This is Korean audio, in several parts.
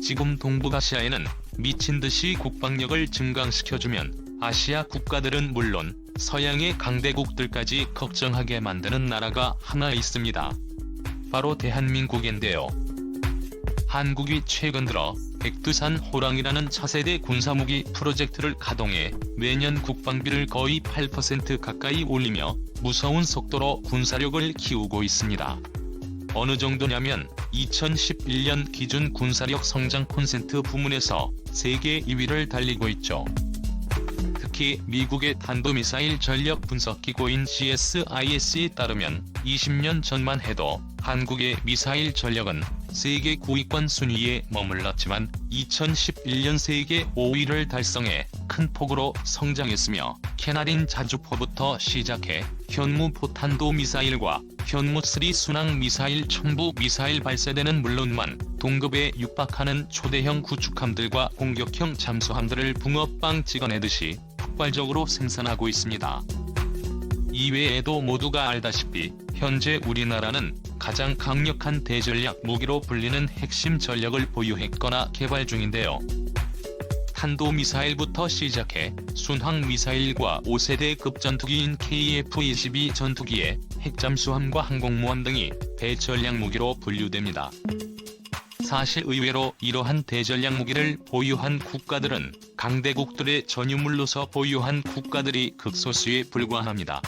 지금 동북아시아에는 미친듯이 국방력을 증강시켜주면 아시아 국가들은 물론 서양의 강대국들까지 걱정하게 만드는 나라가 하나 있습니다. 바로 대한민국인데요. 한국이 최근 들어 백두산 호랑이라는 차세대 군사무기 프로젝트를 가동해 매년 국방비를 거의 8% 가까이 올리며 무서운 속도로 군사력을 키우고 있습니다. 어느 정도냐면 2011년 기준 군사력 성장 퍼센트 부문에서 세계 2위를 달리고 있죠. 특히 미국의 탄도미사일 전력 분석기구인 GSIS에 따르면 20년 전만 해도 한국의 미사일 전력은 세계 9위권 순위에 머물렀지만 2011년 세계 5위를 달성해 큰 폭으로 성장했으며 캐나린 자주포부터 시작해 현무 포탄도 미사일과 현무3 순항 미사일 첨부 미사일 발사대는 물론만 동급에 육박하는 초대형 구축함들과 공격형 잠수함들을 붕어빵 찍어내듯이 폭발적으로 생산하고 있습니다. 이외에도 모두가 알다시피 현재 우리나라는 가장 강력한 대전략 무기로 불리는 핵심 전력을 보유했거나 개발 중인데요. 탄도미사일부터 시작해 순항미사일과 5세대 급전투기인 KF-22 전투기에 핵잠수함과 항공모함 등이 대전략 무기로 분류됩니다. 사실 의외로 이러한 대전략 무기를 보유한 국가들은 강대국들의 전유물로서 보유한 국가들이 극소수에 불과합니다.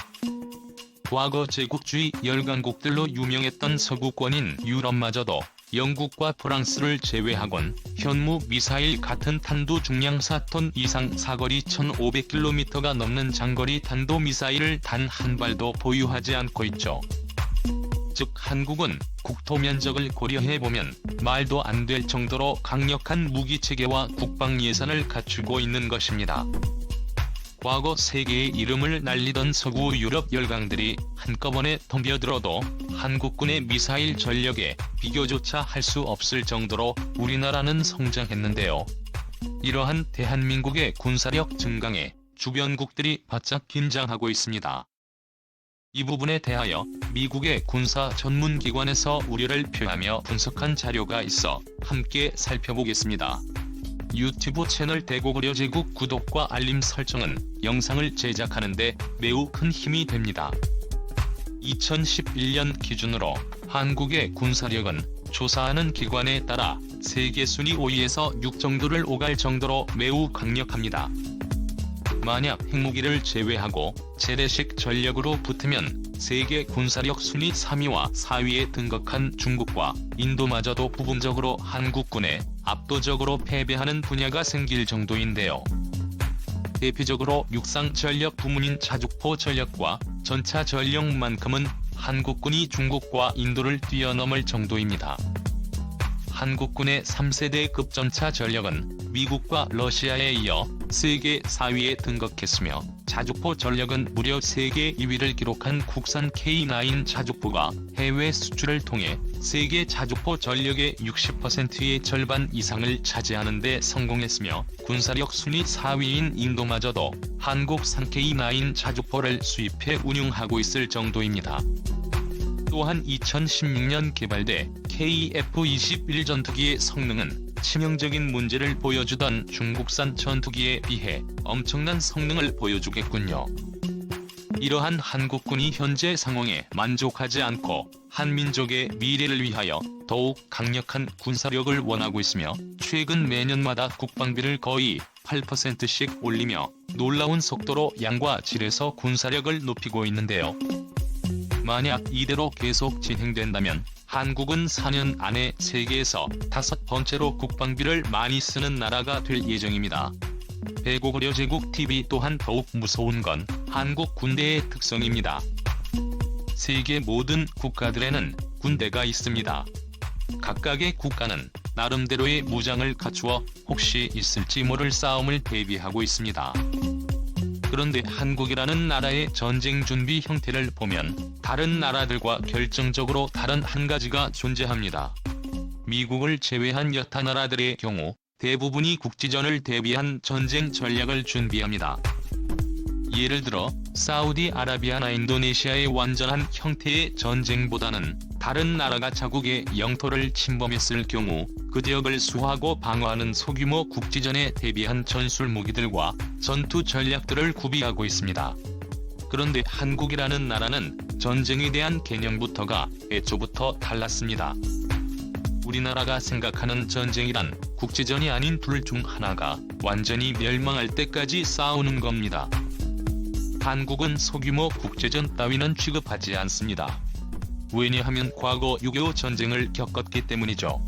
과거 제국주의 열강국들로 유명했던 서구권인 유럽마저도 영국과 프랑스를 제외하곤 현무 미사일 같은 탄도 중량 4톤 이상 사거리 1500km가 넘는 장거리 탄도미사일을 단 한 발도 보유하지 않고 있죠. 즉 한국은 국토 면적을 고려해보면 말도 안 될 정도로 강력한 무기체계와 국방 예산을 갖추고 있는 것입니다. 과거 세계의 이름을 날리던 서구 유럽 열강들이 한꺼번에 덤벼들어도 한국군의 미사일 전력에 비교조차 할 수 없을 정도로 우리나라는 성장했는데요. 이러한 대한민국의 군사력 증강에 주변국들이 바짝 긴장하고 있습니다. 이 부분에 대하여 미국의 군사 전문기관에서 우려를 표하며 분석한 자료가 있어 함께 살펴보겠습니다. 유튜브 채널 대고구려 제국 구독과 알림 설정은 영상을 제작하는 데 매우 큰 힘이 됩니다. 2011년 기준으로 한국의 군사력은 조사하는 기관에 따라 세계 순위 5위에서 6 정도를 오갈 정도로 매우 강력합니다. 만약 핵무기를 제외하고 재래식 전력으로 붙으면 세계 군사력 순위 3위와 4위에 등극한 중국과 인도마저도 부분적으로 한국군에 압도적으로 패배하는 분야가 생길 정도인데요. 대표적으로 육상 전력 부문인 자주포 전력과 전차 전력만큼은 한국군이 중국과 인도를 뛰어넘을 정도입니다. 한국군의 3세대 급전차 전력은 미국과 러시아에 이어 세계 4위에 등극했으며 자주포 전력은 무려 세계 2위를 기록한 국산 K9 자주포가 해외 수출을 통해 세계 자주포 전력의 60%의 절반 이상을 차지하는 데 성공했으며 군사력 순위 4위인 인도마저도 한국산 K9 자주포를 수입해 운용하고 있을 정도입니다. 또한 2016년 개발돼 KF-21 전투기의 성능은 치명적인 문제를 보여주던 중국산 전투기에 비해 엄청난 성능을 보여주겠군요. 이러한 한국군이 현재 상황에 만족하지 않고 한민족의 미래를 위하여 더욱 강력한 군사력을 원하고 있으며 최근 매년마다 국방비를 거의 8%씩 올리며 놀라운 속도로 양과 질에서 군사력을 높이고 있는데요. 만약 이대로 계속 진행된다면 한국은 4년 안에 세계에서 5번째로 국방비를 많이 쓰는 나라가 될 예정입니다. 대고구려 제국TV 또한 더욱 무서운 건 한국 군대의 특성입니다. 세계 모든 국가들에는 군대가 있습니다. 각각의 국가는 나름대로의 무장을 갖추어 혹시 있을지 모를 싸움을 대비하고 있습니다. 그런데 한국이라는 나라의 전쟁 준비 형태를 보면 다른 나라들과 결정적으로 다른 한 가지가 존재합니다. 미국을 제외한 여타 나라들의 경우 대부분이 국지전을 대비한 전쟁 전략을 준비합니다. 예를 들어 사우디아라비아나 인도네시아의 완전한 형태의 전쟁보다는 다른 나라가 자국의 영토를 침범했을 경우 그 지역을 수호하고 방어하는 소규모 국지전에 대비한 전술 무기들과 전투 전략들을 구비하고 있습니다. 그런데 한국이라는 나라는 전쟁에 대한 개념부터가 애초부터 달랐습니다. 우리나라가 생각하는 전쟁이란 국지전이 아닌 둘 중 하나가 완전히 멸망할 때까지 싸우는 겁니다. 한국은 소규모 국제전 따위는 취급하지 않습니다. 왜냐하면 과거 6.25 전쟁을 겪었기 때문이죠.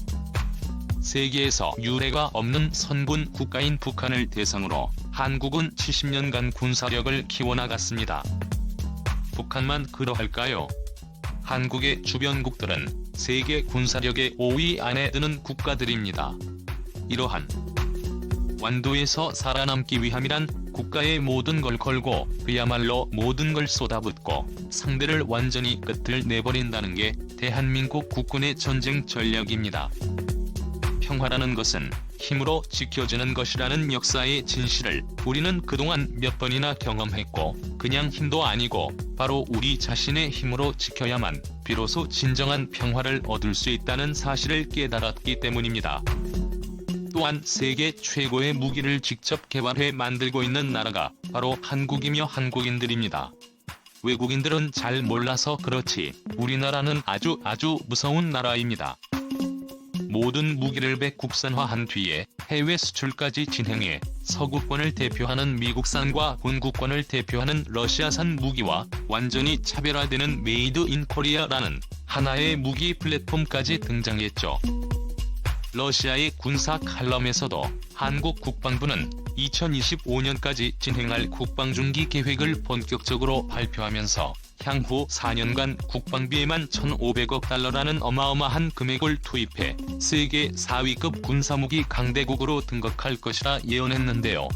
세계에서 유례가 없는 선군 국가인 북한을 대상으로 한국은 70년간 군사력을 키워나갔습니다. 북한만 그러할까요? 한국의 주변국들은 세계 군사력의 5위 안에 드는 국가들입니다. 이러한 완도에서 살아남기 위함이란 국가의 모든 걸 걸고 그야말로 모든 걸 쏟아붓고 상대를 완전히 끝을 내버린다는 게 대한민국 국군의 전쟁 전략입니다. 평화라는 것은 힘으로 지켜지는 것이라는 역사의 진실을 우리는 그동안 몇 번이나 경험했고 그냥 힘도 아니고 바로 우리 자신의 힘으로 지켜야만 비로소 진정한 평화를 얻을 수 있다는 사실을 깨달았기 때문입니다. 또한 세계 최고의 무기를 직접 개발해 만들고 있는 나라가 바로 한국이며 한국인들입니다. 외국인들은 잘 몰라서 그렇지 우리나라는 아주 무서운 나라입니다. 모든 무기를 백국산화한 뒤에 해외 수출까지 진행해 서구권을 대표하는 미국산과 본국권을 대표하는 러시아산 무기와 완전히 차별화되는 메이드 인 코리아라는 하나의 무기 플랫폼까지 등장했죠. 러시아의 군사 칼럼에서도 한국 국방부는 2025년까지 진행할 국방중기 계획을 본격적으로 발표하면서 향후 4년간 국방비에만 1,500억 달러라는 어마어마한 금액을 투입해 세계 4위급 군사무기 강대국으로 등극할 것이라 예언했는데요.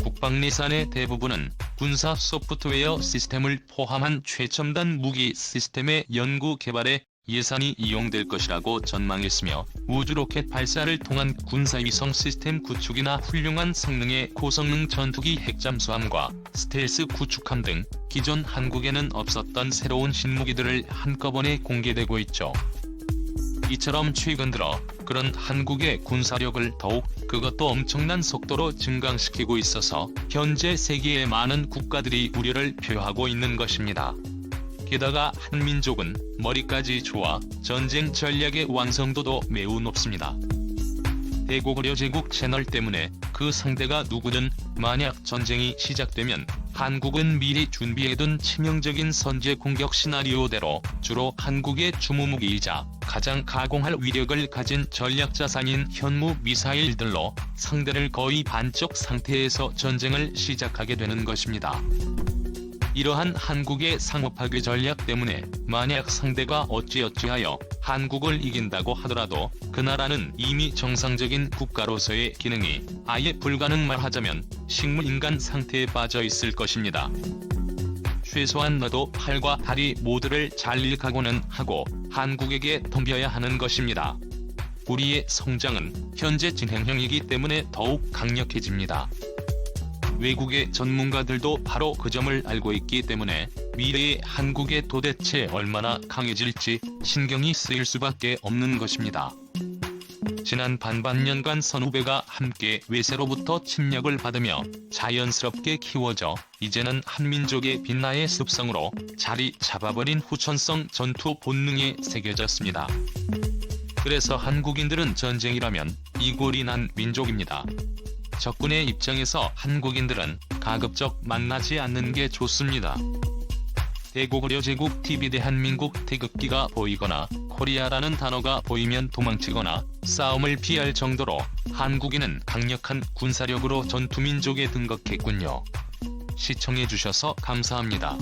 국방 예산의 대부분은 군사 소프트웨어 시스템을 포함한 최첨단 무기 시스템의 연구 개발에 예산이 이용될 것이라고 전망했으며 우주 로켓 발사를 통한 군사위성 시스템 구축이나 훌륭한 성능의 고성능 전투기 핵잠수함과 스텔스 구축함 등 기존 한국에는 없었던 새로운 신무기들을 한꺼번에 공개되고 있죠. 이처럼 최근 들어 그런 한국의 군사력을 더욱 그것도 엄청난 속도로 증강시키고 있어서 현재 세계의 많은 국가들이 우려를 표하고 있는 것입니다. 게다가 한민족은 머리까지 좋아 전쟁 전략의 완성도도 매우 높습니다. 대고구려 제국 채널 때문에 그 상대가 누구든 만약 전쟁이 시작되면 한국은 미리 준비해둔 치명적인 선제 공격 시나리오대로 주로 한국의 주무무기이자 가장 가공할 위력을 가진 전략자산인 현무 미사일들로 상대를 거의 반쪽 상태에서 전쟁을 시작하게 되는 것입니다. 이러한 한국의 상호파괴 전략 때문에 만약 상대가 어찌어찌하여 한국을 이긴다고 하더라도 그 나라는 이미 정상적인 국가로서의 기능이 아예 불가능말하자면 식물인간 상태에 빠져 있을 것입니다. 최소한 너도 팔과 다리 모두를 잘릴 각오는 하고 한국에게 덤벼야 하는 것입니다. 우리의 성장은 현재 진행형이기 때문에 더욱 강력해집니다. 외국의 전문가들도 바로 그 점을 알고 있기 때문에 미래의 한국에 도대체 얼마나 강해질지 신경이 쓰일 수밖에 없는 것입니다. 지난 반반년간 선후배가 함께 외세로부터 침략을 받으며 자연스럽게 키워져 이제는 한민족의 빛나의 습성으로 자리 잡아버린 후천성 전투 본능에 새겨졌습니다. 그래서 한국인들은 전쟁이라면 이골이 난 민족입니다. 적군의 입장에서 한국인들은 가급적 만나지 않는 게 좋습니다. 대고구려 제국 TV 대한민국 태극기가 보이거나 코리아라는 단어가 보이면 도망치거나 싸움을 피할 정도로 한국인은 강력한 군사력으로 전투민족에 등극했군요. 시청해주셔서 감사합니다.